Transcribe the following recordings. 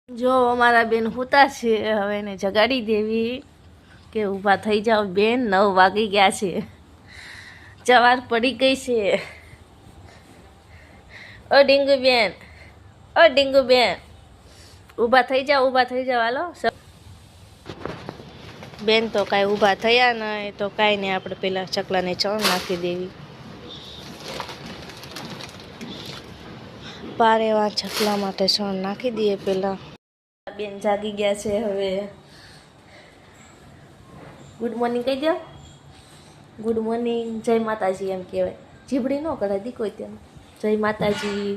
જો અમારા બેન હુતા છે, હવે એને જગાડી દેવી કે ઊભા થઈ જાઓ બેન, 9 વાગી ગયા છે, સવાર પડી ગઈ છે. ઓ ડીંગુ બેન, ઓ ડીંગુ બેન, ઊભા થઈ જાઓ હાલો. બેન તો કાંઈ ઊભા થયા નહીં તો કાંઈ નહીં, આપણે પેલા ચકલાને ચણ નાખી દેવી. પારેવા ચકલા માટે ચણ નાખી દઈએ પેલા. બેન જાગી ગયા છે. હવે ગુડ મોર્નિંગ કહી દો. ગુડ મોર્નિંગ, જય માતાજી એમ કહેવાય, જીભડી ન કરાય દી કોઈ ત્યાં. જય માતાજી.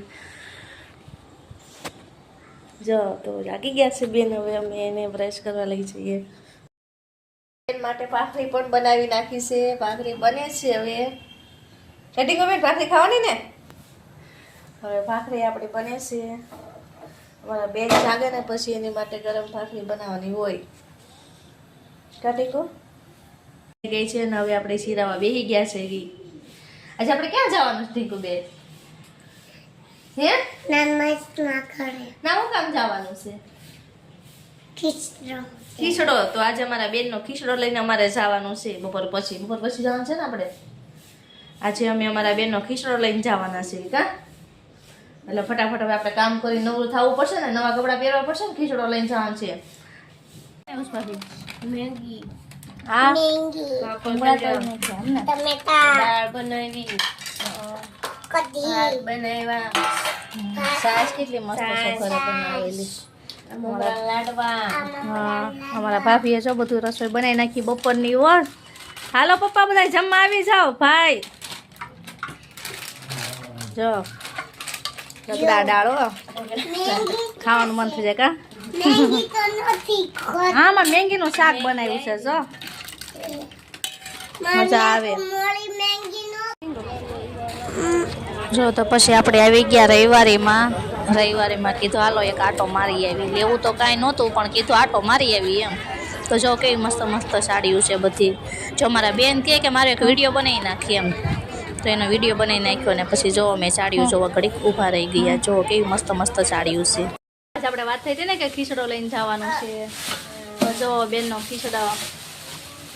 જો તો જાગી ગયા છે બેન. હવે અમે એને બ્રશ કરવા લઈ જઈએ. બેન માટે ભાખરી પણ બનાવી નાખી છે. ભાખરી બને છે હવે. રેડી ગમે ભાખરી ખાવાની ને? હવે ભાખરી આપણી બને છે. અમારા બેન જાગે ને પછી એની માટે ગરમ ભાખરી બનાવવાની હોય. કાઢી ગઈ છે ને હવે આપણે શીરામાં બેસી ગયા છે. આજે આપણે ક્યાં જવાનું છે ઢીકુ બેન? હે ના હું કામ જવાનું છે? ખીચડો. તો આજે અમારા બેનનો ખીચડો લઈને અમારે જવાનું છે. બપોર પછી જવાનું છે ને આપણે. આજે અમે અમારા બેનનો ખીચડો લઈને જવાના છે. કા એટલે ફટાફટ હવે આપણે કામ કરી નવરું થવું પડશે ને, નવા કપડાં પહેરવા પડશે ને, ખીચડો લઈને જવાનું છે. મેગી અમારા ભાભીએ જો બધું રસોઈ બનાવી નાખી બપોરની. ઓર હાલો પપ્પા બધા જમવા આવી જાઓ. ભાઈ જો રગડા ડાળો ખાવાનું મન થઈ જાય. કા હા માં મેંગીનું શાક બનાવ્યું છે. જો મજા આવે. જો તો પછી આપણે આવી ગયા રવિવારીમાં કીધું હાલો એક આટો મારી આવી. લેવું તો કાંઈ નહોતું પણ કીધું આટો મારી આવી એમ. તો જો કેવી મસ્ત મસ્ત સાડીઓ છે બધી. જો મારા બેન કહે કે મારે એક વિડીયો બનાવી નાખી એમ, તો એનો વિડીયો બનાવી નાખ્યો ને પછી જો મેં સાડીઓ જોવા ઘડીક ઊભા રહી ગયા. જો કેવી મસ્ત મસ્ત સાડીઓ છે. આજે આપણે વાત થઈ હતી ને કે ખીચડો લઈને જવાનું છે. તો જો બેનનો ખીચડો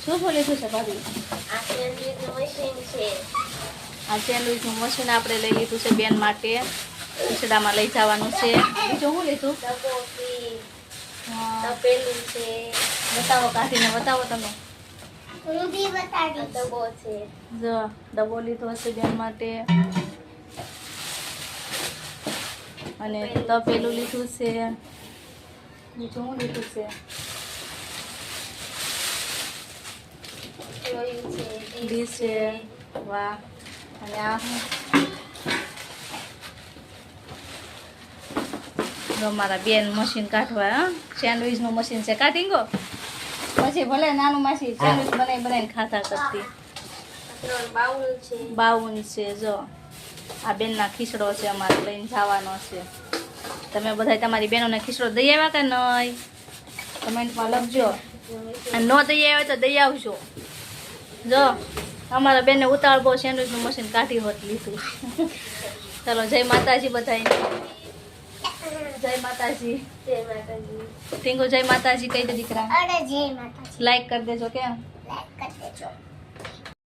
શું લીધું છે ભાભી? આ સેન્ડવિચનું મશીન આપણે લઈ લીધું છે બેન માટે. ખીચડામાં લઈ જવાનું છે. બીજું શું લીધું? તપેલું છે. બતાવો, કાઢીને બતાવો તમે. જો ડબ્બો લીધો હશે બેન માટે, અને તપેલું લીધું છે. બીજું શું લીધું છે? ડીશ છે. વાહ. અને આ મારા બેન મશીન કાઢવા, સેન્ડવિચનું મશીન છે. કાઢીંગો પછી ભલે નાનું માસી સેન્ડવિચ બનાવીને ખાતા કરતી. બાઉન છે. જો આ બેનના ખીચડો છે, અમારે લઈને જવાનો છે. તમે બધા તમારી બહેનોને ખીચડો દઈ આવ્યા કે નહીં? કમેન્ટમાં લખજો. ન દઈ આવ્યા તો દઈ આવજો. જો અમારા બેનને ઉતાવળ બહુ, સેન્ડવિચનું મશીન કાઢી હોત લીધું. ચાલો જય માતાજી બધાને. જય માતાજી. ટીંગુ જય માતાજી કહી દે દીકરા. લાઈક કરી દેજો. કેમ? લાઈક કરી દેજો.